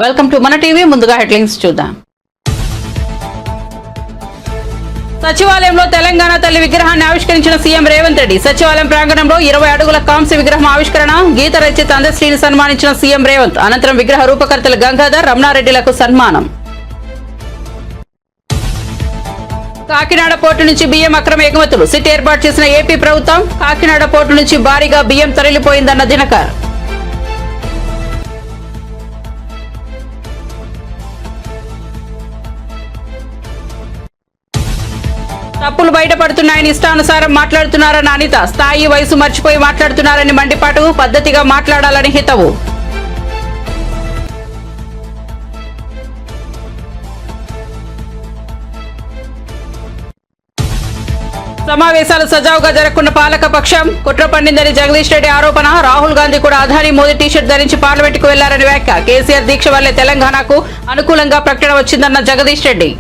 Welcome to మన TV. ముందుగా headlines చూద్దాం. సచివాలయంలో తెలంగాణ తల్లి విగ్రహాన్ని ఆవిష్కరించిన సీఎం రేవంత్ రెడ్డి. సచివాలయం ప్రాంగణంలో 20 అడుగుల కాంస్య విగ్రహం ఆవిష్కరణ. గీత రచయిత అందశ్రీని సన్మానించిన సీఎం రేవంత్. అనంతరం విగ్రహ రూపకర్తలు గంగాధర్, రమణారెడ్డిలకు సన్మానం. కాకినాడ పోర్టు నుంచి బియ్యం అక్రమ ఎగుమతులు. సిట్ ఏర్పాటు చేసిన ఏపీ ప్రభుత్వం. కాకినాడ పోర్టు నుంచి భారీగా బియ్యం తరలిపోయిందన్న దినకర్. తప్పులు బయటపడుతున్నాయని ఇష్టానుసారం మాట్లాడుతున్నారన్న అనిత. స్థాయి వయసు మర్చిపోయి మాట్లాడుతున్నారని మండిపాటు. పద్ధతిగా మాట్లాడాలని హితవు. సమావేశాలు సజావుగా జరగకుండా పాలక పక్షం కుట్ర పండిందని జగదీష్ రెడ్డి ఆరోపణ. రాహుల్ గాంధీ కూడా అదానీ మోదీ టీషర్ట్ ధరించి పార్లమెంటుకు వెళ్లారని వ్యాఖ్య. కేసీఆర్ దీక్ష వల్లే తెలంగాణకు అనుకూలంగా ప్రకటన వచ్చిందన్న జగదీష్ రెడ్డి.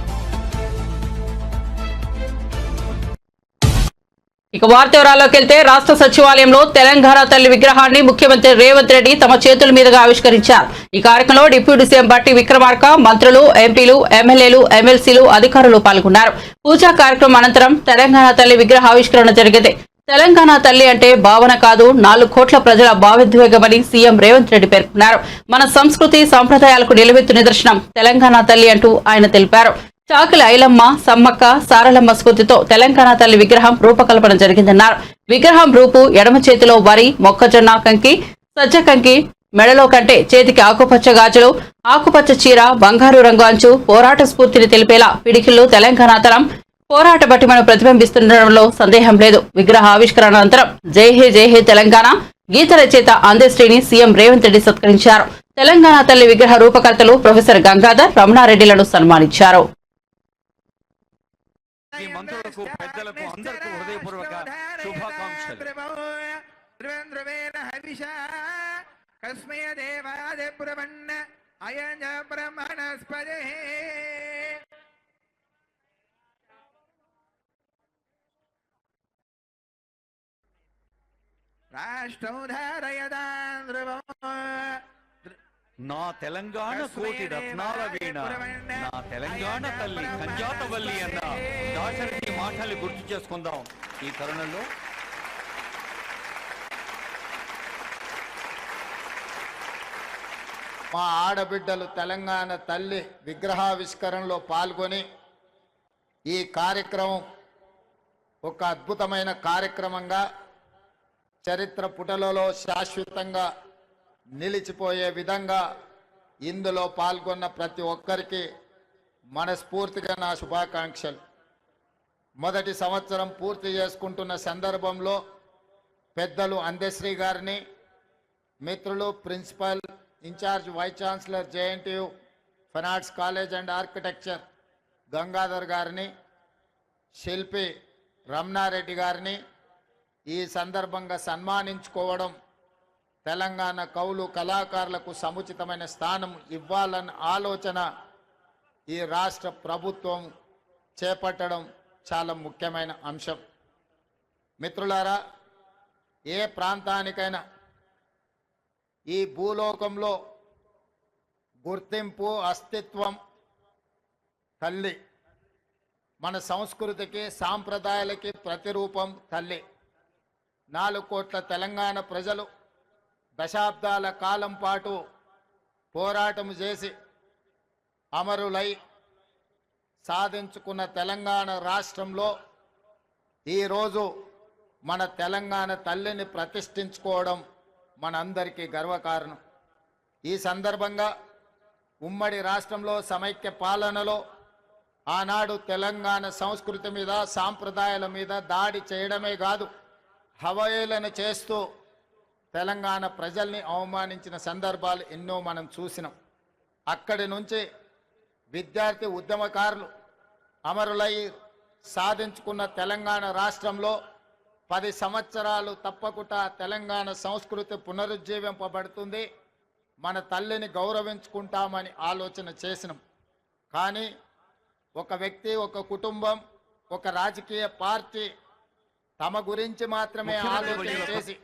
ఇక వార్త వివరాల్లోకి వెళ్తే, రాష్ట్ర సచివాలయంలో తెలంగాణ తల్లి విగ్రహాన్ని ముఖ్యమంత్రి రేవంత్ రెడ్డి తమ చేతుల మీదుగా ఆవిష్కరించారు. ఈ కార్యక్రమంలో డిప్యూటీ సీఎం బట్టి విక్రమార్క, మంత్రులు, ఎంపీలు, ఎమ్మెల్యేలు, ఎమ్మెల్సీలు, అధికారులు పాల్గొన్నారు. పూజా కార్యక్రమం అనంతరం తెలంగాణ తల్లి విగ్రహ ఆవిష్కరణ జరిగింది. తెలంగాణ తల్లి అంటే భావన కాదు, 4 కోట్ల ప్రజల భావోద్వేగమని సీఎం రేవంత్ రెడ్డి పేర్కొన్నారు. మన సంస్కృతి సంప్రదాయాలకు నిలువెత్తు నిదర్శనం తెలంగాణ తల్లి అంటూ ఆయన తెలిపారు. చాకలి ఐలమ్మ, సమ్మక్క, సారలమ్మ స్ఫూర్తితో తెలంగాణ తల్లి విగ్రహం రూపకల్పన జరిగిందన్నారు. విగ్రహం రూపు ఎడమ చేతిలో వరి, మొక్కజొన్న కంకి, సజ్జ కంకి, మెడలో కంటే చేతికి ఆకుపచ్చ గాజులు, ఆకుపచ్చ చీర, బంగారు రంగు అంచు పోరాట స్ఫూర్తిని తెలిపేలా పిడికిళ్లు తెలంగాణ తరం పోరాట పటిమను ప్రతిబింబిస్తుండడంలో సందేహం లేదు. విగ్రహ ఆవిష్కరణ అనంతరం జై హే తెలంగాణ గీత రచయిత అందశ్రీని సీఎం రేవంత్ రెడ్డి సత్కరించారు. తెలంగాణ తల్లి విగ్రహ రూపకర్తలు ప్రొఫెసర్ గంగాధర్, రమణారెడ్డిలను సన్మానించారు. మంత్రులకు, పెద్దలకు అందరికీ హృదయపూర్వక శుభాకాంక్షలు. నా తెలంగాణ కోటి రత్నాల వీణ, నా తెలంగాణ తల్లి కంజాతవల్లి అన్న దాశరథి మాటల్ని గుర్తు చేసుకుందాం. ఈ తరుణంలో మా ఆడబిడ్డలు తెలంగాణ తల్లి విగ్రహావిష్కరణలో పాల్గొని ఈ కార్యక్రమం ఒక అద్భుతమైన కార్యక్రమంగా చరిత్ర పుటలలో శాశ్వతంగా నిలిచిపోయే విధంగా ఇందులో పాల్గొన్న ప్రతి ఒక్కరికి మనస్ఫూర్తిగా నా శుభాకాంక్షలు. మొదటి సంవత్సరం పూర్తి చేసుకుంటున్న సందర్భంలో పెద్దలు అందశ్రీ గారిని, మిత్రులు principal in-charge vice chancellor JNTU fine arts college and architecture Gangadhar గారిని, శిల్పి రమణారెడ్డి గారిని ఈ సందర్భంగా సన్మానించుకోవడం తెలంగాణ కవులు కళాకారులకు సముచితమైన స్థానం ఇవ్వాలన్న ఆలోచన ఈ రాష్ట్ర ప్రభుత్వం చేపట్టడం చాలా ముఖ్యమైన అంశం. మిత్రులారా, ఏ ప్రాంతానికైనా ఈ భూలోకంలో గుర్తింపు, అస్తిత్వం తల్లి. మన సంస్కృతికి, సాంప్రదాయాలకి ప్రతిరూపం తల్లి. 4 కోట్ల తెలంగాణ ప్రజలు దశాబ్దాల కాలం పాటు పోరాటం చేసి అమరులై సాధించుకున్న తెలంగాణ రాష్ట్రంలో ఈరోజు మన తెలంగాణ తల్లిని ప్రతిష్ఠించుకోవడం మనందరికీ గర్వకారణం. ఈ సందర్భంగా ఉమ్మడి రాష్ట్రంలో సమైక్య పాలనలో ఆనాడు తెలంగాణ సంస్కృతి మీద, సాంప్రదాయాల మీద దాడి చేయడమే కాదు, హవయేలను చేస్తూ తెలంగాణ ప్రజల్ని అవమానించిన సందర్భాలు ఎన్నో మనం చూసినాం. అక్కడి నుంచి విద్యార్థి ఉద్యమకారులు అమరులై సాధించుకున్న తెలంగాణ రాష్ట్రంలో 10 సంవత్సరాలు తప్పకుండా తెలంగాణ సంస్కృతి పునరుజ్జీవింపబడుతుంది, మన తల్లిని గౌరవించుకుంటామని ఆలోచన చేసినాం. కానీ ఒక వ్యక్తి, ఒక కుటుంబం, ఒక రాజకీయ పార్టీ తమ గురించి మాత్రమే ఆలోచన చేసి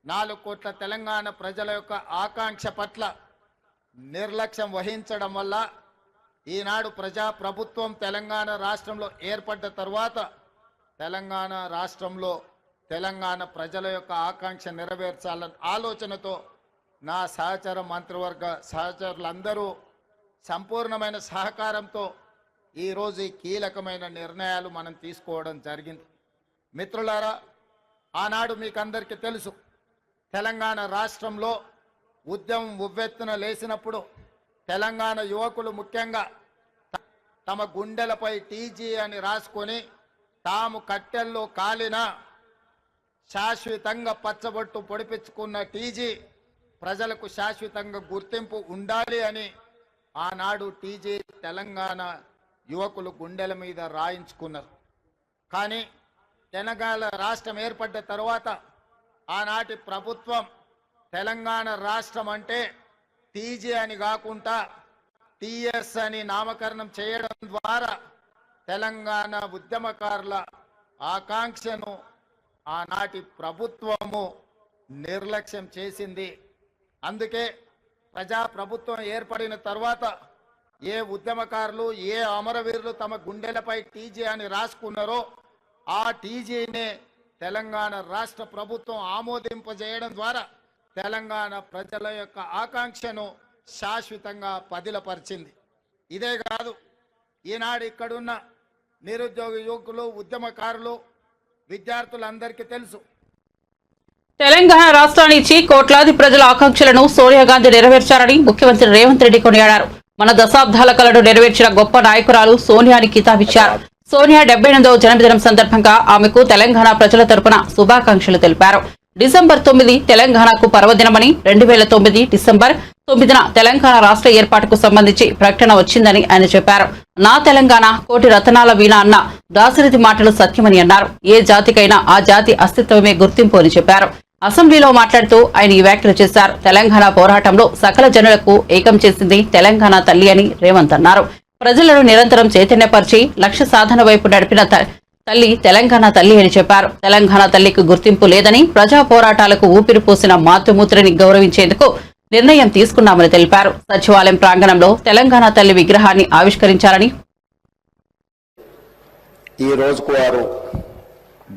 4 కోట్ల తెలంగాణ ప్రజల యొక్క ఆకాంక్ష పట్ల నిర్లక్ష్యం వహించడం వల్ల ఈనాడు ప్రజాప్రభుత్వం తెలంగాణ రాష్ట్రంలో ఏర్పడ్డ తర్వాత తెలంగాణ రాష్ట్రంలో తెలంగాణ ప్రజల యొక్క ఆకాంక్ష నెరవేర్చాలన్న ఆలోచనతో నా సహచర మంత్రివర్గ సహచరులందరూ సంపూర్ణమైన సహకారంతో ఈరోజు ఈ కీలకమైన నిర్ణయాలు మనం తీసుకోవడం జరిగింది. మిత్రులారా, ఆనాడు మీకు అందరికీ తెలుసు, తెలంగాణ రాష్ట్రంలో ఉద్యమం ఉవ్వెత్తున లేచినప్పుడు తెలంగాణ యువకులు ముఖ్యంగా తమ గుండెలపై టీజీ అని రాసుకొని తాము కట్టెల్లో కాలిన శాశ్వతంగా పచ్చబొట్టు పొడిపించుకున్న టీజీ ప్రజలకు శాశ్వతంగా గుర్తింపు ఉండాలి అని ఆనాడు టీజీ తెలంగాణ యువకులు గుండెల మీద రాయించుకున్నారు. కానీ తెలంగాణ రాష్ట్రం ఏర్పడ్డ తర్వాత ఆనాటి ప్రభుత్వం తెలంగాణ రాష్ట్రం అంటే టీజీ అని కాకుండా టీఎస్ అని నామకరణం చేయడం ద్వారా తెలంగాణ ఉద్యమకారుల ఆకాంక్షను ఆనాటి ప్రభుత్వము నిర్లక్ష్యం చేసింది. అందుకే ప్రజాప్రభుత్వం ఏర్పడిన తర్వాత ఏ ఉద్యమకారులు ఏ అమరవీరులు తమ గుండెలపై టీజీ అని రాసుకున్నారో ఆ టీజీని తెలంగాణ రాష్ట్ర ప్రభుత్వం ఆమోదింపజేయడం ద్వారా తెలంగాణ ప్రజల యొక్క ఆకాంక్షను శాశ్వతంగా పదిలపరిచింది. ఇదే కాదు, ఈనాడు ఇక్కడున్న నిరుద్యోగ యువకులు, ఉద్యమకారులు, విద్యార్థులందరికీ తెలుసు, తెలంగాణ రాష్ట్రాన్ని ఇచ్చి కోట్లాది ప్రజల ఆకాంక్షలను సోనియా గాంధీ నెరవేర్చారని ముఖ్యమంత్రి రేవంత్ రెడ్డి కొనియాడారు. మన దశాబ్దాల కలను నెరవేర్చిన గొప్ప నాయకురాలు సోనియాని కితాబిచ్చారు. సోనియా 78వ జన్మదినం సందర్భంగా ఆమెకు తెలంగాణ ప్రజల తరపున శుభాకాంక్షలు తెలిపారు. డిసెంబర్ 9 తెలంగాణకు పర్వదినమని, 2009 డిసెంబర్ 9న తెలంగాణ రాష్ట్ర ఏర్పాటుకు సంబంధించి ప్రకటన వచ్చిందని ఆయన చెప్పారు. నా తెలంగాణ కోటి రతనాల వీణ అన్న దాశరథి మాటలు సత్యమని అన్నారు. ఏ జాతికైనా ఆ జాతి అస్తిత్వమే గుర్తింపు అని చెప్పారు. అసెంబ్లీలో మాట్లాడుతూ ఆయన ఈ వ్యాఖ్యలు చేశారు. తెలంగాణ పోరాటంలో సకల జనులకు ఏకం చేసింది తెలంగాణ తల్లి అని రేవంత్ అన్నారు. ప్రజలను నిరంతరం చైతన్యపరిచి లక్ష్య సాధన వైపు నడిపిన తల్లి తెలంగాణ తల్లి అని చెప్పారు. తెలంగాణ తల్లికి గుర్తింపు లేదని, ప్రజా పోరాటాలకు ఊపిరి పోసిన మాతృమూర్తిని గౌరవించేందుకు నిర్ణయం తీసుకున్నామని తెలిపారు. సచివాలయం ప్రాంగణంలో తెలంగాణ తల్లి విగ్రహాన్ని ఆవిష్కరించాలని, ఈ రోజుకు వారు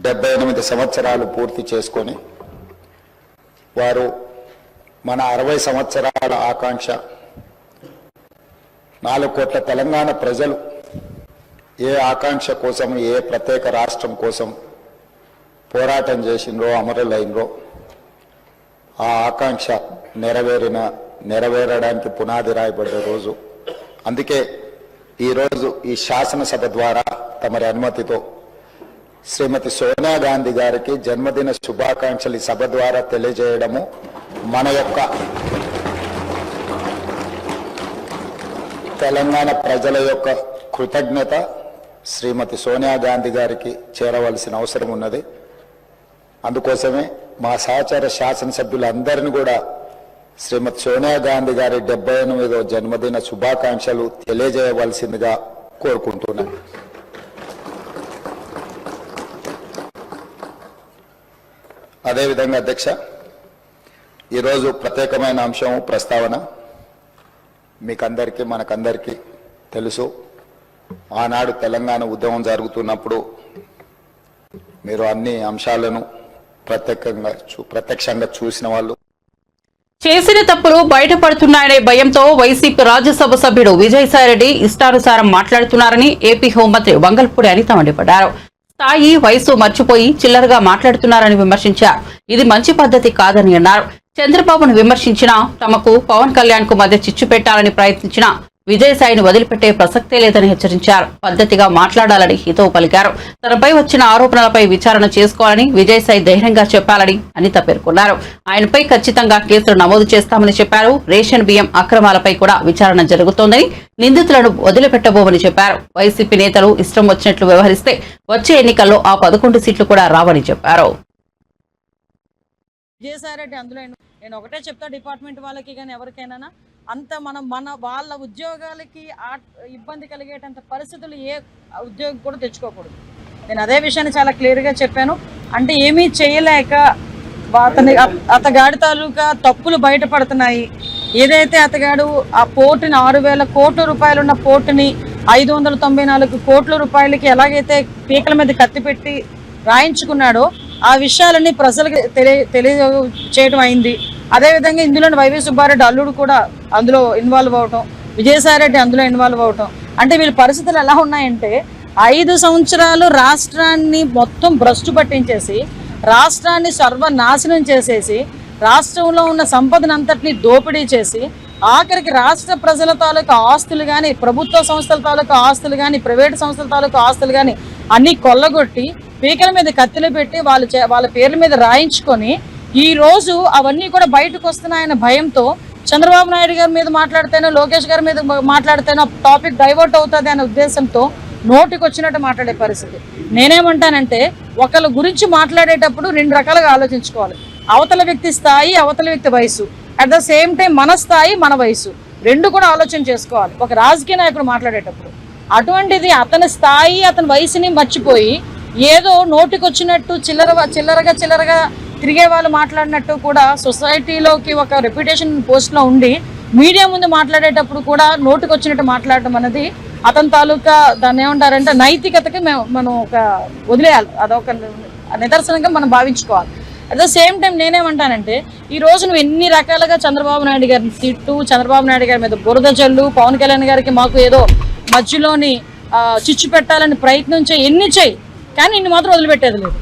78 సంవత్సరాలు పూర్తి చేసుకొని వారు మన 60 సంవత్సరాల ఆకాంక్ష 4 కోట్ల తెలంగాణ ప్రజలు ఏ ఆకాంక్ష కోసం, ఏ ప్రత్యేక రాష్ట్రం కోసం పోరాటం చేసిండ్రో, అమరులైనరో ఆ ఆకాంక్ష నెరవేరడానికి పునాది రాయబడ్డ రోజు. అందుకే ఈరోజు ఈ శాసనసభ ద్వారా తమరి అనుమతితో శ్రీమతి సోనియా గాంధీ గారికి జన్మదిన శుభాకాంక్షలు ఈ సభ ద్వారా తెలియజేయడము మన యొక్క తెలంగాణ ప్రజల యొక్క కృతజ్ఞత శ్రీమతి సోనియా గాంధీ గారికి చేరవలసిన అవసరం ఉన్నది. అందుకోసమే మా సహచర శాసనసభ్యులందరినీ కూడా శ్రీమతి సోనియా గాంధీ గారి 78వ జన్మదిన శుభాకాంక్షలు తెలియజేయవలసిందిగా కోరుకుంటున్నాను. అదేవిధంగా అధ్యక్ష, ఈరోజు ప్రత్యేకమైన అంశం ప్రస్తావన మీకందరికీ మనకందరికీ తెలుసు. ఆనాడు తెలంగాణ ఉద్యమం జరుగుతున్నప్పుడు మీరు అన్ని అంశాలను ప్రత్యక్షంగా చూసిన వాళ్ళు. చేసిన తప్పులు బయటపడుతున్నాయనే భయంతో వైసీపీ రాజ్యసభ సభ్యుడు విజయసాయిరెడ్డి ఇష్టానుసారం మాట్లాడుతున్నారని ఏపీ హోంమంత్రి వంగల్పూడి అనిత మండిపడ్డారు. స్థాయి, వయసు మర్చిపోయి చిల్లరగా మాట్లాడుతున్నారని విమర్శించారు. ఇది మంచి పద్ధతి కాదని అన్నారు. చంద్రబాబును విమర్శించినా, తమకు పవన్ కళ్యాణ్ కు మధ్య చిచ్చు పెట్టాలని ప్రయత్నించినా విజయసాయిని వదిలిపెట్టే ప్రసక్తే లేదని హెచ్చరించారు. పద్ధతిగా మాట్లాడాలని హితవు పలికారు. తనపై వచ్చిన ఆరోపణలపై విచారణ చేసుకోవాలని విజయసాయి ధైర్యంగా చెప్పాలని అనిత పేర్కొన్నారు. ఆయనపై ఖచ్చితంగా కేసులు నమోదు చేస్తామని చెప్పారు. రేషన్ బియ్యం అక్రమాలపై కూడా విచారణ జరుగుతోందని, నిందితులను వదిలిపెట్టబోమని చెప్పారు. వైసీపీ నేతలు ఇష్టం వచ్చినట్లు వ్యవహరిస్తే వచ్చే ఎన్నికల్లో ఆ 11 సీట్లు కూడా రావని చెప్పారు. విజయసాయిరెడ్డి అందులో నేను ఒకటే చెప్తా, డిపార్ట్మెంట్ వాళ్ళకి కానీ ఎవరికైనా అంత మన వాళ్ళ ఉద్యోగాలకి ఇబ్బంది కలిగేటంత పరిస్థితులు ఏ ఉద్యోగం కూడా తెచ్చుకోకూడదు. నేను అదే విషయాన్ని చాలా క్లియర్గా చెప్పాను. అంటే ఏమీ చేయలేక అతగాడి తాలూకా తప్పులు బయటపడుతున్నాయి. ఏదైతే అతగాడు ఆ పోర్టుని 6,000 కోట్ల రూపాయలున్న పోర్టుని 594 కోట్ల రూపాయలకి ఎలాగైతే పీకల మీద కత్తిపెట్టి రాయించుకున్నాడో ఆ విషయాలన్నీ ప్రజలకు తెలియచేయడం అయింది. అదేవిధంగా ఇందులో వైవి సుబ్బారెడ్డి అల్లుడు కూడా అందులో ఇన్వాల్వ్ అవటం, విజయసాయిరెడ్డి అందులో ఇన్వాల్వ్ అవటం, అంటే వీళ్ళ పరిస్థితులు ఎలా ఉన్నాయంటే 5 సంవత్సరాలు రాష్ట్రాన్ని మొత్తం భ్రష్టు పట్టించేసి, రాష్ట్రాన్ని సర్వనాశనం చేసేసి, రాష్ట్రంలో ఉన్న సంపదనంతటిని దోపిడీ చేసి, ఆఖరికి రాష్ట్ర ప్రజల తాలూకా ఆస్తులు కానీ, ప్రభుత్వ సంస్థల తాలూకా ఆస్తులు కానీ, ప్రైవేటు సంస్థల తాలూకా ఆస్తులు కానీ అన్నీ కొల్లగొట్టి పీకల మీద కత్తిలు పెట్టి వాళ్ళ పేర్ల మీద రాయించుకొని ఈ రోజు అవన్నీ కూడా బయటకు వస్తున్నాయన్న భయంతో చంద్రబాబు నాయుడు గారి మీద మాట్లాడితేనో, లోకేష్ గారి మీద మాట్లాడితేనో టాపిక్ డైవర్ట్ అవుతుంది అనే ఉద్దేశంతో నోటికి వచ్చినట్టు మాట్లాడే పరిస్థితి. నేనేమంటానంటే ఒకళ్ళ గురించి మాట్లాడేటప్పుడు 2 రకాలుగా ఆలోచించుకోవాలి. అవతల వ్యక్తి స్థాయి, అవతల వ్యక్తి వయసు, అట్ ద సేమ్ టైం మన స్థాయి, మన వయసు, 2 కూడా ఆలోచన చేసుకోవాలి ఒక రాజకీయ నాయకుడు మాట్లాడేటప్పుడు. అటువంటిది అతని స్థాయి, అతని వయసుని మర్చిపోయి ఏదో నోటికి వచ్చినట్టు చిల్లరగా తిరిగే వాళ్ళు మాట్లాడినట్టు కూడా సొసైటీలోకి ఒక రెప్యుటేషన్ పోస్ట్లో ఉండి మీడియా ముందు మాట్లాడేటప్పుడు కూడా నోటికి వచ్చినట్టు మాట్లాడటం అనేది అతని తాలూకా దాన్ని ఏమంటారంటే నైతికతకి మనం ఒక వదిలేయాలి, అదొక నిదర్శనంగా మనం భావించుకోవాలి. అట్ ద సేమ్ టైం నేనేమంటానంటే ఈ రోజు నువ్వు ఎన్ని రకాలుగా చంద్రబాబు నాయుడు గారిని తిట్టు, చంద్రబాబు నాయుడు గారి మీద బురద జల్లు, పవన్ కళ్యాణ్ గారికి మాకు ఏదో మధ్యలోని చిచ్చు పెట్టాలని ప్రయత్నం చేయి, ఎన్ని చేయి, కానీ ఇన్ని మాత్రం వదిలిపెట్టేది లేదు.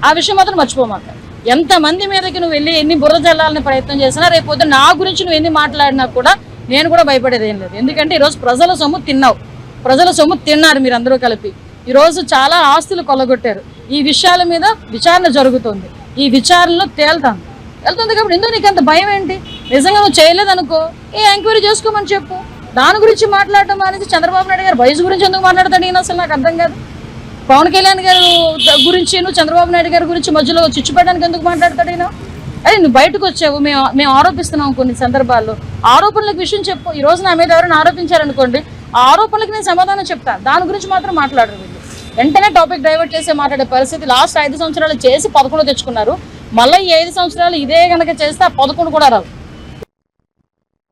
ఆ విషయం మాత్రం మర్చిపోమాక. ఎంతమంది మీదకి నువ్వు వెళ్ళి ఎన్ని బురద జల్లాలని ప్రయత్నం చేసినా రేపు నా గురించి నువ్వు ఎన్ని మాట్లాడినా కూడా నేను కూడా భయపడేది ఏం లేదు. ఎందుకంటే ఈరోజు ప్రజల సొమ్ము తిన్నావు, ప్రజల సొమ్ము తిన్నారు మీరందరూ కలిపి. ఈరోజు చాలా ఆస్తులు కొల్లగొట్టారు. ఈ విషయాల మీద విచారణ జరుగుతుంది, ఈ విచారణలో వెళ్తుంది కాబట్టి ఎందుకు నీకు అంత భయం ఏంటి? నిజంగా నువ్వు చేయలేదనుకో ఎంక్వైరీ చేసుకోమని చెప్పు. దాని గురించి మాట్లాడటం అనేది చంద్రబాబు నాయుడు గారు వయసు గురించి ఎందుకు మాట్లాడతాడు ఈయన అసలు నాకు అర్థం కాదు. పవన్ కళ్యాణ్ గారు గురించి చంద్రబాబు నాయుడు గారి గురించి మధ్యలో చిచ్చు పెట్టడానికి ఎందుకు మాట్లాడతాడు ఈయన? అదే నువ్వు బయటకు వచ్చావు, మేము ఆరోపిస్తున్నాం కొన్ని సందర్భాల్లో. ఆరోపణలకు విషయం చెప్పు. ఈ రోజు నా మీద ఎవరైనా ఆరోపించారనుకోండి, ఆ ఆరోపణలకు నేను సమాధానం చెప్తాను, దాని గురించి మాత్రం మాట్లాడరు వీళ్ళు. వెంటనే టాపిక్ డైవర్ట్ చేసి మాట్లాడే పరిస్థితి. లాస్ట్ 5 సంవత్సరాలు చేసి 11 తెచ్చుకున్నారు. మళ్ళీ ఈ 5 సంవత్సరాలు ఇదే కనుక చేస్తే ఆ 11 కూడా రావు.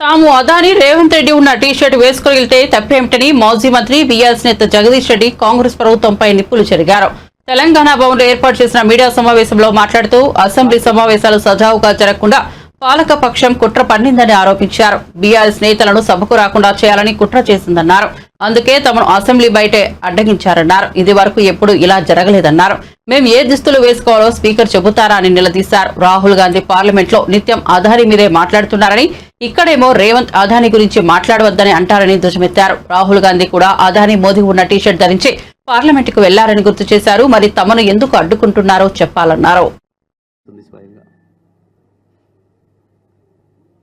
తాము అదాని రేవంత్ రెడ్డి ఉన్న టీషర్ట్ వేసుకుని వెళ్తే తప్పేమిటని మాజీ మంత్రి బీఆర్ఎస్ నేత జగదీష్ రెడ్డి కాంగ్రెస్ ప్రభుత్వంపై నిప్పులు చెరిగారు. తెలంగాణ భవన్లో ఏర్పాటు చేసిన మీడియా సమావేశంలో మాట్లాడుతూ అసెంబ్లీ సమావేశాలు సజావుగా జరగకుండా పాలకపక్షం కుట్ర పన్నిందని ఆరోపించారు. బీఆర్ఎస్ నేతలను సభకు రాకుండా చేయాలని కుట్ర చేసిందన్నారు. అందుకే తమను అసెంబ్లీ బయటే అడ్డగించారన్నారు. ఇది వరకు ఎప్పుడు ఇలా జరగలేదన్నారు. మేము ఏ దుస్తులు వేసుకోవాలో స్పీకర్ చెబుతారా అని నిలదీశారు. రాహుల్ గాంధీ పార్లమెంట్ లో నిత్యం అదాని మీదే మాట్లాడుతున్నారని, ఇక్కడేమో రేవంత్ అదాని గురించి మాట్లాడవద్దని అంటారని ధ్వజమెత్తారు. రాహుల్ గాంధీ కూడా అదాని మోదీ ఉన్న టీషర్ట్ ధరించి పార్లమెంట్ కు వెళ్లారని గుర్తు చేశారు. మరి తమను ఎందుకు అడ్డుకుంటున్నారో చెప్పాలన్నారు.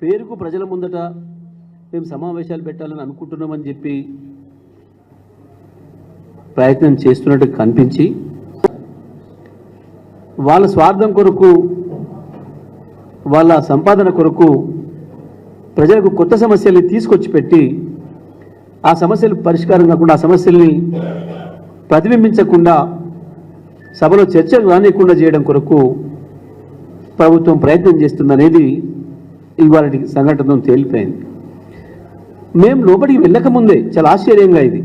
పేరుకు ప్రజల ముందట మేము సమావేశాలు పెట్టాలని అనుకుంటున్నామని చెప్పి ప్రయత్నం చేస్తున్నట్టు కనిపించి వాళ్ళ స్వార్థం కొరకు, వాళ్ళ సంపాదన కొరకు ప్రజలకు కొత్త సమస్యల్ని తీసుకొచ్చి పెట్టి ఆ సమస్యలు పరిష్కారం కాకుండా, ఆ సమస్యల్ని ప్రతిబింబించకుండా, సభలో చర్చలు రానియకుండా చేయడం కొరకు ప్రభుత్వం ప్రయత్నం చేస్తుందనేది ఇవాళ సంఘటనతో తేలిపోయింది. మేము లోపలికి వెళ్ళకముందే చాలా ఆశ్చర్యంగా ఇది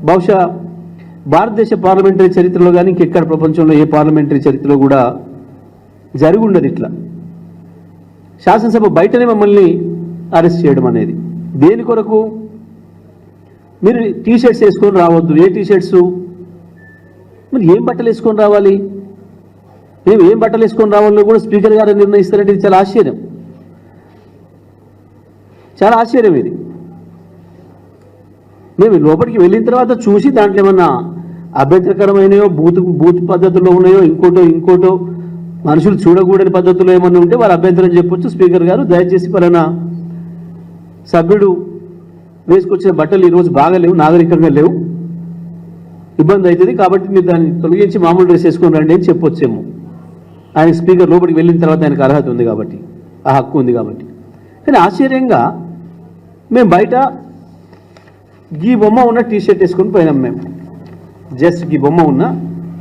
బహుశా భారతదేశ పార్లమెంటరీ చరిత్రలో కానీ ఇంకెక్కడ ప్రపంచంలో ఏ పార్లమెంటరీ చరిత్రలో కూడా జరిగి ఉండదు ఇట్లా. శాసనసభ బయటనే మమ్మల్ని అరెస్ట్ చేయడం అనేది. దేని కొరకు? మీరు టీషర్ట్స్ వేసుకొని రావద్దు. ఏ టీషర్ట్స్? మరి ఏం బట్టలు వేసుకొని రావాలి? మేము ఏం బట్టలు వేసుకొని రావాలో కూడా స్పీకర్ గారు నిర్ణయిస్తారంటే ఇది చాలా ఆశ్చర్యం, చాలా ఆశ్చర్యం ఇది. మేము లోపలికి వెళ్ళిన తర్వాత చూసి దాంట్లో ఏమన్నా అభ్యంతరకరమైనయో, బూత్ పద్ధతుల్లో ఉన్నాయో, ఇంకోటో మనుషులు చూడకూడని పద్ధతుల్లో ఏమన్నా ఉంటే వాళ్ళు అభ్యంతరం చెప్పొచ్చు. స్పీకర్ గారు దయచేసి పలానా సభ్యుడు వేసుకొచ్చిన బట్టలు ఈరోజు బాగాలేవు, నాగరికంగా లేవు, ఇబ్బంది అవుతుంది, కాబట్టి మీరు దాన్ని తొలగించి మామూలు డ్రెస్ వేసుకొని రండి అని చెప్పొచ్చేమో. ఆయన స్పీకర్ లోపలికి వెళ్ళిన తర్వాత ఆయనకు అర్హత ఉంది కాబట్టి, ఆ హక్కు ఉంది కాబట్టి. కానీ ఆశ్చర్యంగా మేము బయట ఈ బొమ్మ ఉన్న టీషర్ట్ వేసుకొని పోయినాం. మేము జస్ట్ ఈ బొమ్మ ఉన్న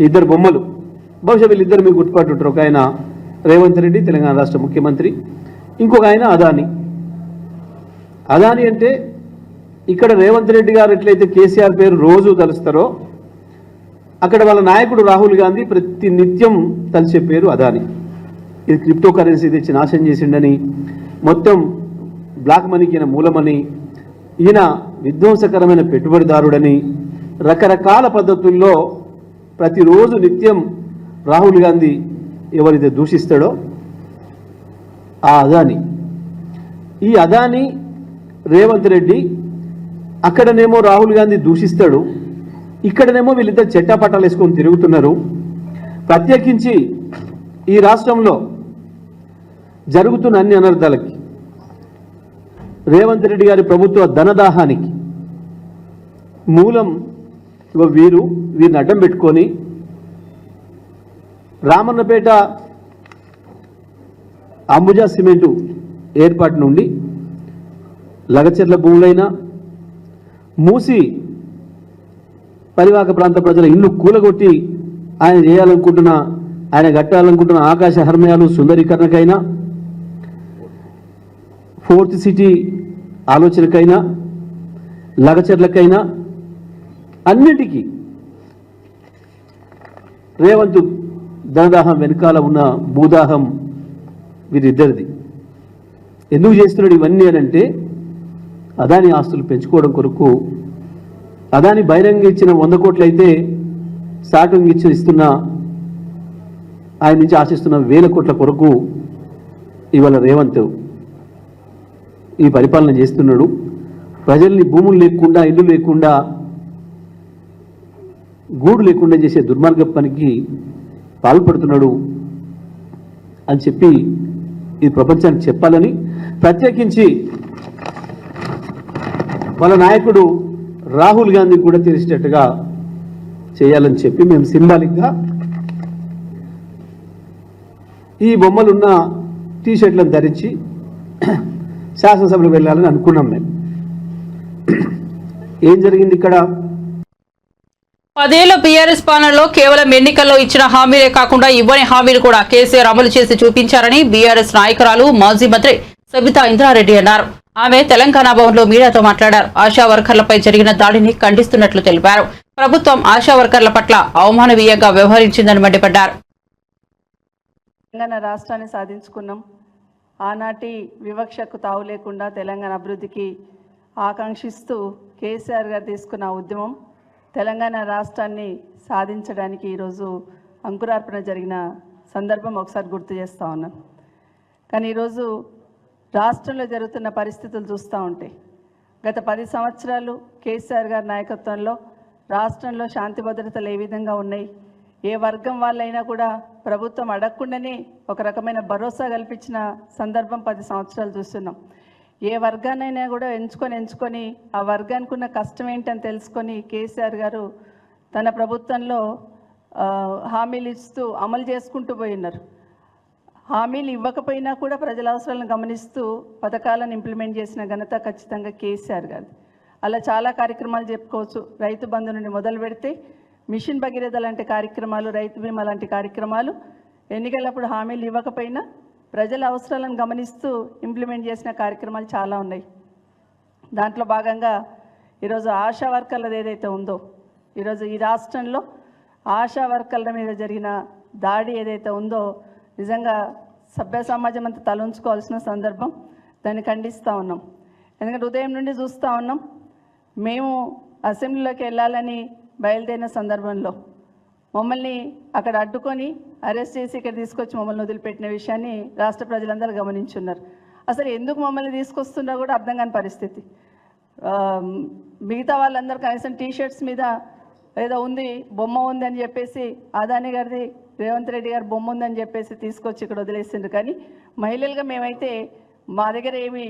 2 బొమ్మలు, బహుశా వీళ్ళిద్దరు మీకు గుర్తుపట్టుంటారు. ఒక ఆయన రేవంత్ రెడ్డి తెలంగాణ రాష్ట్ర ముఖ్యమంత్రి, ఇంకొక ఆయన అదాని. అదాని అంటే ఇక్కడ రేవంత్ రెడ్డి గారు ఎట్లయితే కేసీఆర్ పేరు రోజు తలుస్తారో అక్కడ వాళ్ళ నాయకుడు రాహుల్ గాంధీ ప్రతి నిత్యం తలిచే పేరు అదాని. ఇది క్రిప్టో కరెన్సీ తెచ్చి నాశనం చేసిండని, మొత్తం బ్లాక్ మనీకి ఈయన మూలమని, ఈయన విధ్వంసకరమైన పెట్టుబడిదారుడని రకరకాల పద్ధతుల్లో ప్రతిరోజు నిత్యం రాహుల్ గాంధీ ఎవరైతే దూషిస్తాడో ఆ అదాని, ఈ అదాని రేవంత్ రెడ్డి అక్కడనేమో రాహుల్ గాంధీ దూషిస్తాడు, ఇక్కడనేమో వీళ్ళిద్దరు చెట్టాపట్టాలు వేసుకొని తిరుగుతున్నారు. ప్రత్యేకించి ఈ రాష్ట్రంలో జరుగుతున్న అన్ని అనర్థాలకి, రేవంత్ రెడ్డి గారి ప్రభుత్వ ధనదాహానికి మూలం వీరిని అడ్డం పెట్టుకొని రామన్నపేట అంబుజా సిమెంటు ఏర్పాటు నుండి లగచెర్ల భూములైనా, మూసి పరివాహక ప్రాంత ప్రజల ఇల్లు కూలగొట్టి ఆయన కట్టాలనుకుంటున్న ఆకాశ హర్మ్యాలు సుందరీకరణకైనా, ఫోర్త్ సిటీ ఆలోచనకైనా, లగచెర్లకైనా అన్నిటికీ రేవంత్ ధనదాహం వెనకాల ఉన్న భూదాహం వీరిద్దరిది. ఎందుకు చేస్తున్నాడు ఇవన్నీ అని అంటే అదాని ఆస్తులు పెంచుకోవడం కొరకు. అదాని బహిరంగ ఇచ్చిన 100 కోట్లు అయితే సాటుగా ఇస్తున్న ఆయన నుంచి ఆశిస్తున్న 1000 కోట్ల కొరకు ఇవాళ రేవంత్ ఈ పరిపాలన చేస్తున్నాడు. ప్రజల్ని భూములు లేకుండా, ఇల్లు లేకుండా, గూడు లేకుండా చేసే దుర్మార్గ పనికి పాల్పడుతున్నాడు అని చెప్పి ఈ ప్రపంచానికి చెప్పాలని, ప్రత్యేకించి వాళ్ళ నాయకుడు రాహుల్ గాంధీ కూడా తెలిసేటట్టుగా చేయాలని చెప్పి మేము సింబాలిక్గా ఈ బొమ్మలున్న టీషర్ట్లను ధరించి శాసనసభలో వెళ్ళాలని అనుకున్నాం. మేము ఏం జరిగింది ఇక్కడ? 10 ఏళ్ల బీఆర్ఎస్ పాలనలో కేవలం ఎన్నికల్లో ఇచ్చిన హామీలే కాకుండా ఇవ్వని హామీలు కూడా కేసీఆర్ అమలు చేసి చూపించారని బీఆర్ఎస్ నాయకురాలు మాజీ మంత్రి సబితా ఇంద్రారెడ్డి అన్నారు. ఆమె తెలంగాణ భవన్లో మీడియాతో మాట్లాడారు. ఆశా వర్కర్లపై జరిగిన దాడిని ఖండిస్తున్నట్లు తెలిపారు. ప్రభుత్వం ఆశా వర్కర్ల పట్ల అవమానవీయంగా వ్యవహరించిందని మండిపడ్డారు. తెలంగాణ రాష్ట్రాన్ని సాధించుకున్నాం. ఆనాటి వివక్షకు తావు లేకుండా తెలంగాణ అభివృద్ధికి ఆకాంక్షిస్తూ కేసీఆర్ గారు తీసుకున్న ఉద్యమం తెలంగాణ రాష్ట్రాన్ని సాధించడానికి ఈరోజు అంకురార్పణ జరిగిన సందర్భం ఒకసారి గుర్తు చేస్తూ ఉన్నాను. కానీ ఈరోజు రాష్ట్రంలో జరుగుతున్న పరిస్థితులు చూస్తూ ఉంటే గత 10 సంవత్సరాలు కేసీఆర్ గారి నాయకత్వంలో రాష్ట్రంలో శాంతి భద్రతలు ఏ విధంగా ఉన్నాయి, ఏ వర్గం వాళ్ళైనా కూడా ప్రభుత్వం అడగకుండానే ఒక రకమైన భరోసా కల్పించిన సందర్భం 10 సంవత్సరాలు చూస్తున్నాం. ఏ వర్గాన్నైనా కూడా ఎంచుకొని ఆ వర్గానికి ఉన్న కష్టం ఏంటని తెలుసుకొని కేసీఆర్ గారు తన ప్రభుత్వంలో హామీలు ఇస్తూ అమలు చేసుకుంటూ పోయినారు. హామీలు ఇవ్వకపోయినా కూడా ప్రజల అవసరాలను గమనిస్తూ పథకాలను ఇంప్లిమెంట్ చేసిన ఘనత ఖచ్చితంగా కేసీఆర్ గారు. అలా చాలా కార్యక్రమాలు చెప్పుకోవచ్చు. రైతు బంధు నుండి మొదలు పెడితే మిషన్ భగీరథ లాంటి కార్యక్రమాలు, రైతు బీమా లాంటి కార్యక్రమాలు ఎన్నికలప్పుడు హామీలు ఇవ్వకపోయినా ప్రజల అవసరాలను గమనిస్తూ ఇంప్లిమెంట్ చేసిన కార్యక్రమాలు చాలా ఉన్నాయి. దాంట్లో భాగంగా ఈరోజు ఆశా వర్కర్లది ఏదైతే ఉందో, ఈరోజు ఈ రాష్ట్రంలో ఆశా వర్కర్ల మీద జరిగిన దాడి ఏదైతే ఉందో నిజంగా సభ్య సమాజం అంతా తలంచుకోవాల్సిన సందర్భం. దాన్ని ఖండిస్తూ ఉన్నాం. ఎందుకంటే ఉదయం నుండి చూస్తూ ఉన్నాం. మేము అసెంబ్లీలోకి వెళ్ళాలని బయలుదేరిన సందర్భంలో మమ్మల్ని అక్కడ అడ్డుకొని అరెస్ట్ చేసి ఇక్కడ తీసుకొచ్చి మమ్మల్ని వదిలిపెట్టిన విషయాన్ని రాష్ట్ర ప్రజలందరూ గమనించున్నారు. అసలు ఎందుకు మమ్మల్ని తీసుకొస్తున్నా కూడా అర్థం కాని పరిస్థితి. మిగతా వాళ్ళందరూ కనీసం టీషర్ట్స్ మీద ఏదో ఉంది, బొమ్మ ఉంది అని చెప్పేసి అదాని గారిది, రేవంత్ రెడ్డి గారి బొమ్మ ఉందని చెప్పేసి తీసుకొచ్చి ఇక్కడ వదిలేసిండ్రు. కానీ మహిళలుగా మేమైతే మా దగ్గర ఏమీ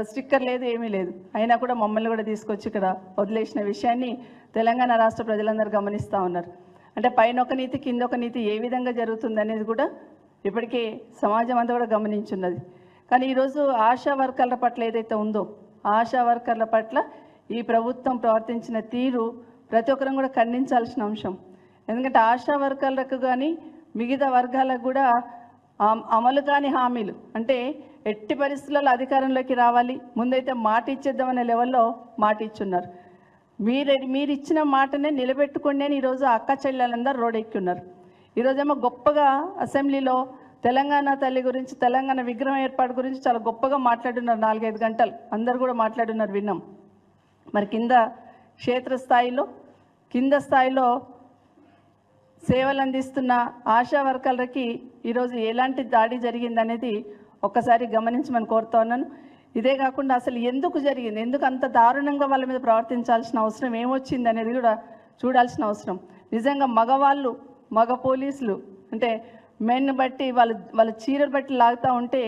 స్టిక్కర్ లేదు, ఏమీ లేదు. అయినా కూడా మమ్మల్ని కూడా తీసుకొచ్చి ఇక్కడ వదిలేసిన విషయాన్ని తెలంగాణ రాష్ట్ర ప్రజలందరూ గమనిస్తూ ఉన్నారు. అంటే పైన ఒక నీతి, కింద ఒక నీతి ఏ విధంగా జరుగుతుంది అనేది కూడా ఇప్పటికే సమాజం అంతా కూడా గమనించున్నది. కానీ ఈరోజు ఆశా వర్కర్ల పట్ల ఏదైతే ఉందో, ఆశా వర్కర్ల పట్ల ఈ ప్రభుత్వం ప్రవర్తించిన తీరు ప్రతి ఒక్కరం కూడా ఖండించాల్సిన అంశం. ఎందుకంటే ఆశా వర్కర్లకు కానీ మిగతా వర్గాలకు కూడా అమలు కాని హామీలు అంటే ఎట్టి పరిస్థితులలో అధికారంలోకి రావాలి, ముందైతే మాట ఇచ్చేద్దామనే లెవెల్లో మాట ఇచ్చున్నారు. మీరు ఇచ్చిన మాటనే నిలబెట్టుకోండి అని ఈరోజు అక్క చెల్లెలందరూ రోడ్డెక్కి ఉన్నారు. ఈరోజేమో గొప్పగా అసెంబ్లీలో తెలంగాణ తల్లి గురించి, తెలంగాణ విగ్రహం ఏర్పాటు గురించి చాలా గొప్పగా మాట్లాడున్నారు. 4-5 గంటలు అందరు కూడా మాట్లాడున్నారు, విన్నాం. మరి క్షేత్రస్థాయిలో కింద స్థాయిలో సేవలు అందిస్తున్న ఆశా వర్కర్లకి ఈరోజు ఎలాంటి దాడి జరిగిందనేది ఒక్కసారి గమనించమని కోరుతా ఉన్నాను. ఇదే కాకుండా అసలు ఎందుకు జరిగింది, ఎందుకు అంత దారుణంగా వాళ్ళ మీద ప్రవర్తించాల్సిన అవసరం ఏమొచ్చింది అనేది కూడా చూడాల్సిన అవసరం. నిజంగా మగ పోలీసులు అంటే మెన్ బట్టి వాళ్ళ చీరలు బట్టి లాగుతూ ఉంటే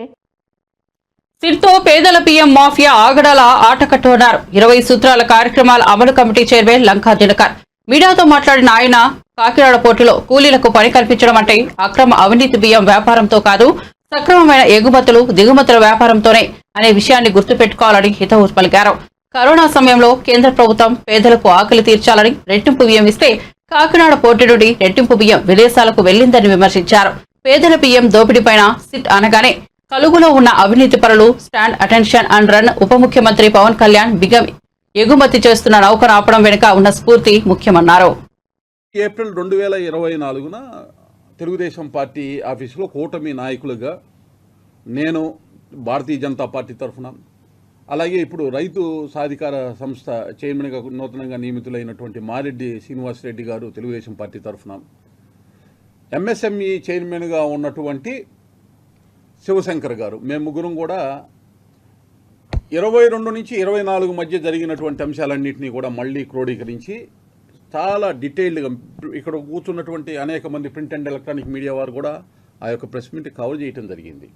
సిట్తో పేదల పీఎం మాఫియా ఆగడాల ఆట కట్టున్నారు. 20 సూత్రాల కార్యక్రమాల అమలు కమిటీ చైర్మన్ లంకా దినకర్ మీడియాతో మాట్లాడిన ఆయన, కాకినాడ పోర్టులో కూలీలకు పని కల్పించడం అంటే అక్రమ అవినీతి బియ్యం వ్యాపారంతో కాదు, సక్రమమైన ఎగుమతులు దిగుమతుల వ్యాపారంతోనే అనే విషయాన్ని గుర్తుపెట్టుకోవాలని హితవు పలికారు. కరోనా సమయంలో కేంద్ర ప్రభుత్వం పేదలకు ఆకలి తీర్చాలని రెట్టింపు బియ్యం ఇస్తే కాకినాడ పోర్టు నుండి రెట్టింపు బియ్యం విదేశాలకు వెళ్లిందని విమర్శించారు. పేదల బియ్యం దోపిడీపైన సిట్ అనగానే కలుగులో ఉన్న అవినీతి పరులు స్టాండ్ అటెన్షన్ అండ్ రన్ ఉప ముఖ్యమంత్రి పవన్ కళ్యాణ్ బియ్యం ఎగుమతి చేస్తున్న నౌకను ఆపడం వెనుక ఉన్న స్ఫూర్తి ముఖ్యమన్నారు. ఏప్రిల్ 2024 తెలుగుదేశం పార్టీ ఆఫీసులో కూటమి నాయకులుగా నేను భారతీయ జనతా పార్టీ తరఫున, అలాగే ఇప్పుడు రైతు సాధికార సంస్థ చైర్మన్గా నూతనంగా నియమితులైనటువంటి మారెడ్డి శ్రీనివాసరెడ్డి గారు తెలుగుదేశం పార్టీ తరఫున, ఎంఎస్ఎంఈ చైర్మన్గా ఉన్నటువంటి శివశంకర్ గారు, మేము ముగ్గురం కూడా 22 నుంచి 24 మధ్య జరిగినటువంటి అంశాలన్నింటినీ కూడా మళ్ళీ క్రోడీకరించి చాలా డీటెయిల్డ్గా ఇక్కడ కూర్చున్నటువంటి అనేక మంది ప్రింట్ అండ్ ఎలక్ట్రానిక్ మీడియా వారు కూడా ఆ యొక్క ప్రెస్ మీట్ కవర్ చేయడం జరిగింది.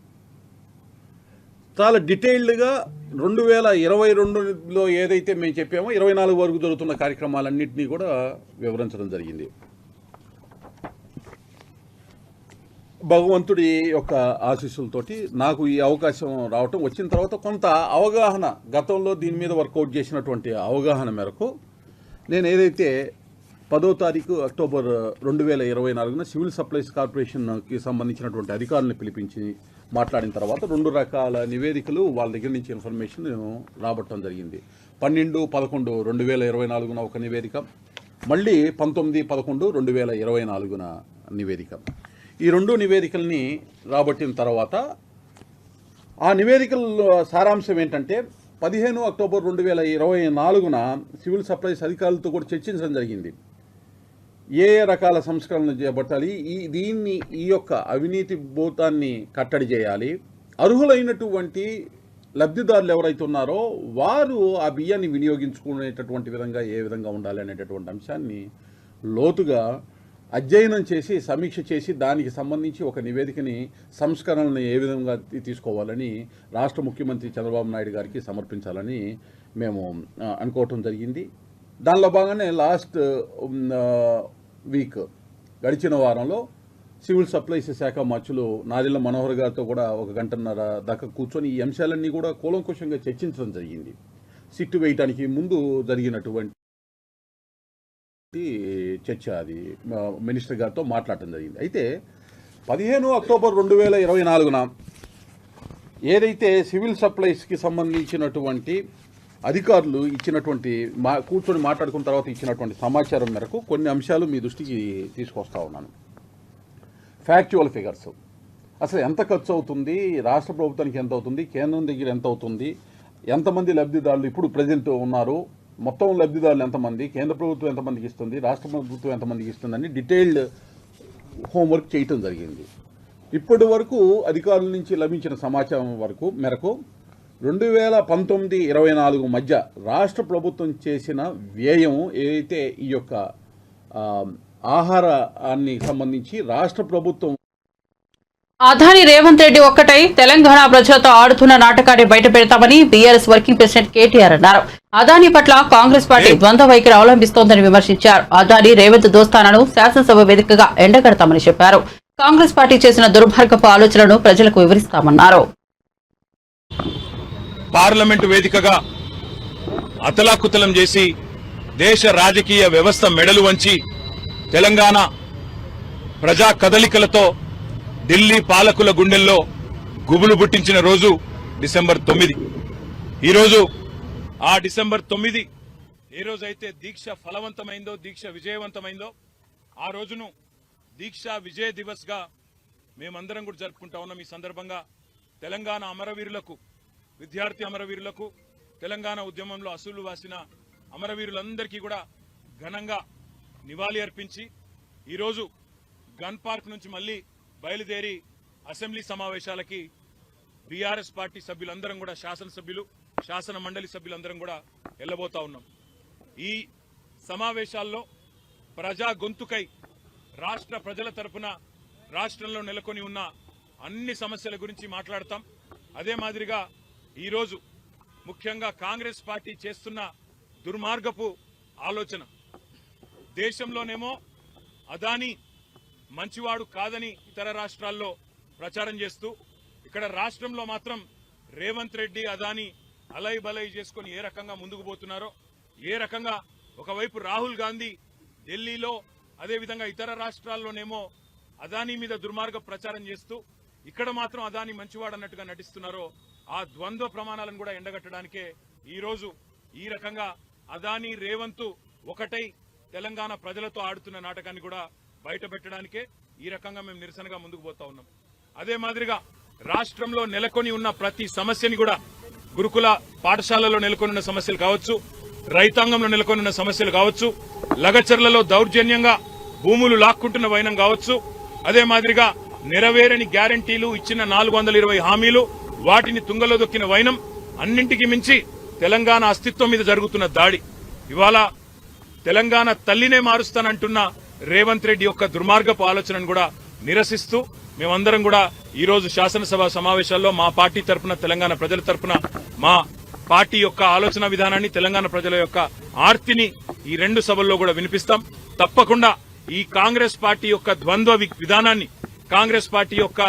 చాలా డీటెయిల్డ్గా 2022లో ఏదైతే మేము చెప్పామో 24 వరకు జరుగుతున్న కార్యక్రమాలన్నింటినీ కూడా వివరించడం జరిగింది. భగవంతుడి యొక్క ఆశీస్సులతోటి నాకు ఈ అవకాశం రావటం, వచ్చిన తర్వాత కొంత అవగాహన, గతంలో దీని మీద వర్కౌట్ చేసినటువంటి అవగాహన మేరకు నేను ఏదైతే 10వ తారీఖు అక్టోబర్ 2024 సివిల్ సప్లైస్ కార్పొరేషన్కి సంబంధించినటువంటి అధికారులను పిలిపించి మాట్లాడిన తర్వాత 2 రకాల నివేదికలు వాళ్ళ దగ్గర నుంచి ఇన్ఫర్మేషన్ రాబట్టడం జరిగింది. 12-11-2024 ఒక నివేదిక, మళ్ళీ 19-11-2024 నివేదిక. ఈ 2 నివేదికల్ని రాబట్టిన తర్వాత ఆ నివేదికల సారాంశం ఏంటంటే 15 అక్టోబర్ 2024 సివిల్ సప్లైస్ అధికారులతో కూడా చర్చించడం జరిగింది. ఏ రకాల సంస్కరణలు చేపట్టాలి, ఈ యొక్క అవినీతి భూతాన్ని కట్టడి చేయాలి, అర్హులైనటువంటి లబ్ధిదారులు ఎవరైతే ఉన్నారో వారు ఆ బియ్యాన్ని వినియోగించుకునేటటువంటి విధంగా ఏ విధంగా ఉండాలి అనేటటువంటి అంశాన్ని లోతుగా అధ్యయనం చేసి సమీక్ష చేసి దానికి సంబంధించి ఒక నివేదికని, సంస్కరణలను ఏ విధంగా తీసుకోవాలని రాష్ట్ర ముఖ్యమంత్రి చంద్రబాబు నాయుడు గారికి సమర్పించాలని మేము అనుకోవటం జరిగింది. దానిలో భాగంగానే లాస్ట్ వీక్ గడిచిన వారంలో సివిల్ సప్లైస్ శాఖ మంత్రులు నాదెళ్ల మనోహర్ గారితో కూడా 1 గంటన్నర దాకా కూర్చొని ఈ అంశాలన్నీ కూడా కూలంకుషంగా చర్చించడం జరిగింది. సిట్టు వేయటానికి ముందు జరిగినటువంటి చర్చ, అది మినిస్టర్ గారితో మాట్లాడటం జరిగింది. అయితే 15 అక్టోబర్ 2024 ఏదైతే సివిల్ సప్లైస్కి సంబంధించినటువంటి అధికారులు ఇచ్చినటువంటి కూర్చొని మాట్లాడుకున్న తర్వాత ఇచ్చినటువంటి సమాచారం మేరకు కొన్ని అంశాలు మీ దృష్టికి తీసుకొస్తా ఉన్నాను. ఫ్యాక్చువల్ ఫిగర్స్, అసలు ఎంత ఖర్చు అవుతుంది, రాష్ట్ర ప్రభుత్వానికి ఎంత అవుతుంది, కేంద్రం దగ్గర ఎంత అవుతుంది, ఎంతమంది లబ్ధిదారులు ఇప్పుడు ప్రజెంట్ ఉన్నారు, మొత్తం లబ్ధిదారులు ఎంతమంది, కేంద్ర ప్రభుత్వం ఎంతమందికి ఇస్తుంది, రాష్ట్ర ప్రభుత్వం ఎంతమందికి ఇస్తుందని డీటెయిల్డ్ హోంవర్క్ చేయటం జరిగింది. ఇప్పటి వరకు అధికారుల నుంచి లభించిన సమాచారం మేరకు 2019-24 మధ్య రాష్ట్ర ప్రభుత్వం చేసిన వ్యయం ఏదైతే ఈ యొక్క ఆహారాన్ని సంబంధించి రాష్ట్ర ప్రభుత్వం అదాని రేవంత్ రెడ్డి ఒక్కటై తెలంగాణ ప్రజలతో ఆడుతున్న నాటకాన్ని బయట పెడతామని బీఆర్ఎస్ వర్కింగ్ ప్రెసిడెంట్ కేటీఆర్ అన్నారు. అదాని పట్ల కాంగ్రెస్ పార్టీ ద్వంద్వ వైఖరి అవలంబిస్తోందని విమర్శించారు. అదాని రేవంత్ దోస్తానాను శాసనసభ వేదికగా ఎండగడతామని చెప్పారు. కాంగ్రెస్ పార్టీ చేసిన దుర్మార్గపు ఆలోచనలను ప్రజలకు వివరిస్తామన్నారు. పార్లమెంటు వేదికగా అతలాకుతలం చేసి దేశ రాజకీయ వ్యవస్థ మెడలు వంచి తెలంగాణ ప్రజా కదలికలతో ఢిల్లీ పాలకుల గుండెల్లో గుబులు పుట్టించిన రోజు డిసెంబర్ 9. ఈరోజు ఆ డిసెంబర్ 9 ఏ రోజైతే దీక్ష ఫలవంతమైందో, దీక్ష విజయవంతమైందో, ఆ రోజును దీక్షా విజయ దివస్ గా మేమందరం కూడా జరుపుకుంటా ఉన్నాం. ఈ సందర్భంగా తెలంగాణ అమరవీరులకు, విద్యార్థి అమరవీరులకు, తెలంగాణ ఉద్యమంలో అసూలు వాసిన అమరవీరులందరికీ కూడా ఘనంగా నివాళి అర్పించి ఈరోజు గన్ పార్క్ నుంచి మళ్ళీ బయలుదేరి అసెంబ్లీ సమావేశాలకి బీఆర్ఎస్ పార్టీ సభ్యులందరం కూడా, శాసనసభ్యులు, శాసన మండలి సభ్యులందరం కూడా వెళ్లబోతా ఉన్నాం. ఈ సమావేశాల్లో ప్రజా గొంతుకై రాష్ట్ర ప్రజల తరపున రాష్ట్రంలో నెలకొని ఉన్న అన్ని సమస్యల గురించి మాట్లాడతాం. అదే మాదిరిగా ఈరోజు ముఖ్యంగా కాంగ్రెస్ పార్టీ చేస్తున్న దుర్మార్గపు ఆలోచన, దేశంలోనేమో అదానీ మంచివాడు కాదని ఇతర రాష్ట్రాల్లో ప్రచారం చేస్తూ, ఇక్కడ రాష్ట్రంలో మాత్రం రేవంత్ రెడ్డి అదానీ అలై బలై చేసుకుని ఏ రకంగా ముందుకు పోతున్నారో, ఏ రకంగా ఒకవైపు రాహుల్ గాంధీ ఢిల్లీలో, అదేవిధంగా ఇతర రాష్ట్రాల్లోనేమో అదానీ మీద దుర్మార్గ ప్రచారం చేస్తూ ఇక్కడ మాత్రం అదానీ మంచివాడు అన్నట్టుగా నటిస్తున్నారో, ఆ ద్వంద్వ ప్రమాణాలను కూడా ఎండగట్టడానికే ఈరోజు ఈ రకంగా అదానీ రేవంత్ ఒకటై తెలంగాణ ప్రజలతో ఆడుతున్న నాటకాన్ని కూడా బయట పెట్టడానికే ఈ రకంగా మేము నిరసనగా ముందుకు పోతా ఉన్నాం. అదే మాదిరిగా రాష్ట్రంలో నెలకొని ఉన్న ప్రతి సమస్యని కూడా, గురుకుల పాఠశాలలో నెలకొని ఉన్న సమస్యలు కావచ్చు, రైతాంగంలో నెలకొని ఉన్న సమస్యలు కావచ్చు, లగచర్లలో దౌర్జన్యంగా భూములు లాక్కుంటున్న వైనం కావచ్చు, అదే మాదిరిగా నెరవేరని గ్యారంటీలు, ఇచ్చిన 420 హామీలు, వాటిని తుంగలో దొక్కిన వైనం, అన్నింటికి మించి తెలంగాణ అస్తిత్వం మీద జరుగుతున్న దాడి, ఇవాళ తెలంగాణ తల్లినే మారుస్తానంటున్న రేవంత్ రెడ్డి యొక్క దుర్మార్గపు ఆలోచనను కూడా నిరసిస్తూ మేమందరం కూడా ఈరోజు శాసనసభ సమావేశాల్లో మా పార్టీ తరఫున, తెలంగాణ ప్రజల తరఫున మా పార్టీ యొక్క ఆలోచన విధానాన్ని, తెలంగాణ ప్రజల యొక్క ఆర్తిని ఈ రెండు సభల్లో కూడా వినిపిస్తాం. తప్పకుండా ఈ కాంగ్రెస్ పార్టీ యొక్క ద్వంద్వ విధానాన్ని, కాంగ్రెస్ పార్టీ యొక్క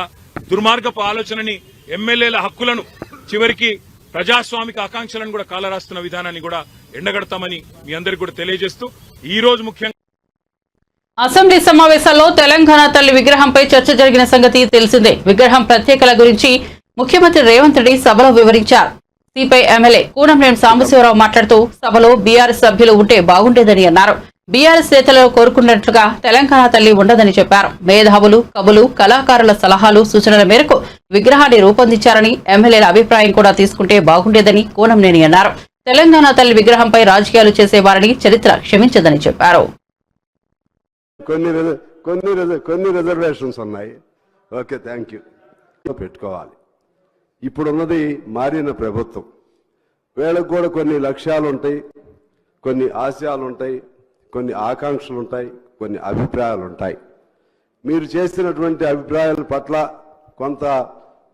దుర్మార్గపు ఆలోచనని, ఎమ్మెల్యేల హక్కులను, చివరికి ప్రజాస్వామిక ఆకాంక్షలను కూడా కాలరాస్తున్న విధానాన్ని కూడా ఎండగడతామని మీ అందరికీ కూడా తెలియజేస్తూ, ఈ రోజు ముఖ్యంగా అసెంబ్లీ సమావేశాల్లో తెలంగాణ తల్లి విగ్రహంపై చర్చ జరిగిన సంగతి తెలిసిందే. విగ్రహం ప్రత్యేకల గురించి ముఖ్యమంత్రి రేవంత్ రెడ్డి సభలో వివరించారు. సిపిఐ ఎమ్మెల్యే కూనంనేని సాంబశివరావు మాట్లాడుతూ సభలో బీఆర్ఎస్ సభ్యులు ఉంటే బాగుండేదని అన్నారు. బీఆర్ఎస్ నేతలు కోరుకున్నట్లుగా తెలంగాణ తల్లి ఉండదని చెప్పారు. మేధావులు, కవులు, కళాకారుల సలహాలు, సూచనల మేరకు విగ్రహాన్ని రూపొందించారని, ఎమ్మెల్యేల అభిప్రాయం కూడా తీసుకుంటే బాగుండేదని కూనంనేని అన్నారు. తెలంగాణ తల్లి విగ్రహంపై రాజకీయాలు చేసేవారని చరిత్ర క్షమించదని చెప్పారు. కొన్ని రిజర్వేషన్స్ ఉన్నాయి. Okay, thank you. పెట్టుకోవాలి. ఇప్పుడున్నది మారిన ప్రభుత్వం, వీళ్ళకు కూడా కొన్ని లక్ష్యాలు ఉంటాయి, కొన్ని ఆశయాలు ఉంటాయి, కొన్ని ఆకాంక్షలు ఉంటాయి, కొన్ని అభిప్రాయాలు ఉంటాయి. మీరు చేసినటువంటి అభిప్రాయాల పట్ల కొంత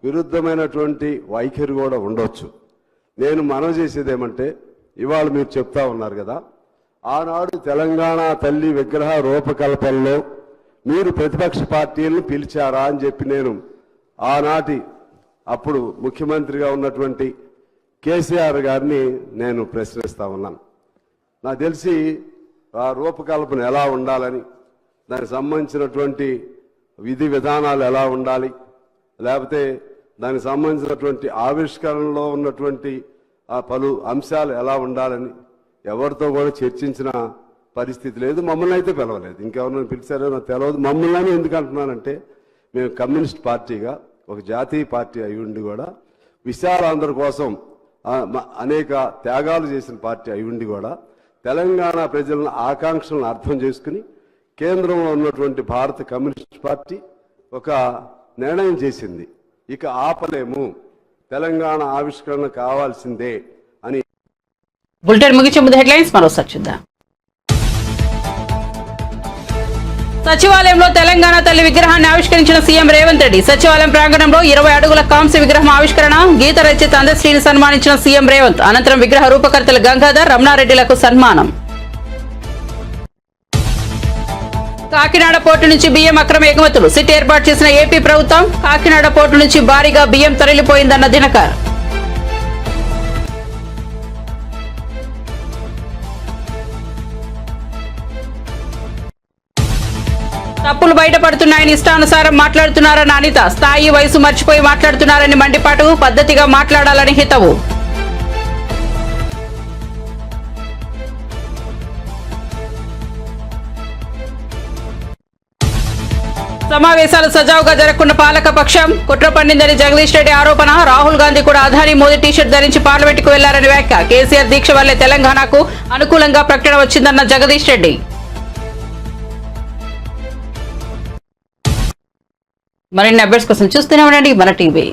విరుద్ధమైనటువంటి వైఖరి కూడా ఉండొచ్చు. నేను మనవి చేసేది ఏమంటే, ఇవాళ మీరు చెప్తా ఉన్నారు కదా, ఆనాడు తెలంగాణ తల్లి విగ్రహ రూపకల్పనలో మీరు ప్రతిపక్ష పార్టీలను పిలిచారా అని చెప్పి నేను ఆనాటి అప్పుడు ముఖ్యమంత్రిగా ఉన్నటువంటి కేసీఆర్ గారిని నేను ప్రశ్నిస్తా ఉన్నాను. నాకు తెలిసి ఆ రూపకల్పన ఎలా ఉండాలని, దానికి సంబంధించినటువంటి విధి విధానాలు ఎలా ఉండాలి, లేకపోతే దానికి సంబంధించినటువంటి ఆవిష్కరణలో ఉన్నటువంటి ఆ పలు అంశాలు ఎలా ఉండాలని ఎవరితో కూడా చర్చించిన పరిస్థితి లేదు. మమ్మల్ని అయితే పిలవలేదు. ఇంకెవరినైనా పిలిచారో నాకు తెలియదు. మమ్మల్ని ఎందుకు అంటున్నానంటే, మేము కమ్యూనిస్ట్ పార్టీగా, ఒక జాతీయ పార్టీ అయి ఉండి కూడా, విశాలాంధ్ర కోసం అనేక త్యాగాలు చేసిన పార్టీ అయి ఉండి కూడా, తెలంగాణ ప్రజల ఆకాంక్షలను అర్థం చేసుకుని కేంద్రంలో ఉన్నటువంటి భారత కమ్యూనిస్ట్ పార్టీ ఒక నిర్ణయం చేసింది. ఇక ఆపలేము, తెలంగాణ ఆవిష్కరణ కావాల్సిందే అని. బులెటిన్ ముగించే ముందు హెడ్లైన్స్ మరోసారి చూద్దాం. సచివాలయంలో తెలంగాణ తల్లి విగ్రహాన్ని ఆవిష్కరించిన సీఎం రేవంత్ రెడ్డి. సచివాలయం ప్రాంగణంలో 20 అడుగుల కాంస్య విగ్రహం ఆవిష్కరణ. గీత రచయిత అందశ్రీని సన్మానించిన సీఎం రేవంత్. అనంతరం విగ్రహ రూపకర్తలు గంగాధర్, రమణారెడ్డిలకు సన్మానం. కాకినాడ పోర్టు నుంచి బియ్యం అక్రమ ఎగుమతులు. సిట్ ఏర్పాటు చేసిన ఏపీ ప్రభుత్వం. కాకినాడ పోర్టు నుంచి భారీగా బియ్యం తరలిపోయిందన్న దినకర్. తప్పులు బయటపడుతున్నాయని ఇష్టానుసారం మాట్లాడుతున్నారని అనిత. స్థాయి వయసు మర్చిపోయి మాట్లాడుతున్నారని మండిపాటు. పద్ధతిగా మాట్లాడాలని హితవు. సమావేశాలు సజావుగా జరగకుండా పాలక పక్షం కుట్ర పన్నిందని జగదీష్ రెడ్డి ఆరోపణ. రాహుల్ గాంధీ కూడా అదానీ మోదీ టీషర్ట్ ధరించి పార్లమెంటుకు వెళ్లారని వ్యాఖ్య. కేసీఆర్ దీక్ష వల్లే తెలంగాణకు అనుకూలంగా ప్రకటన వచ్చిందన్న జగదీష్ రెడ్డి. మరిన్ని అప్డేట్స్ కోసం చూస్తూనే ఉండండి మన టీవీ.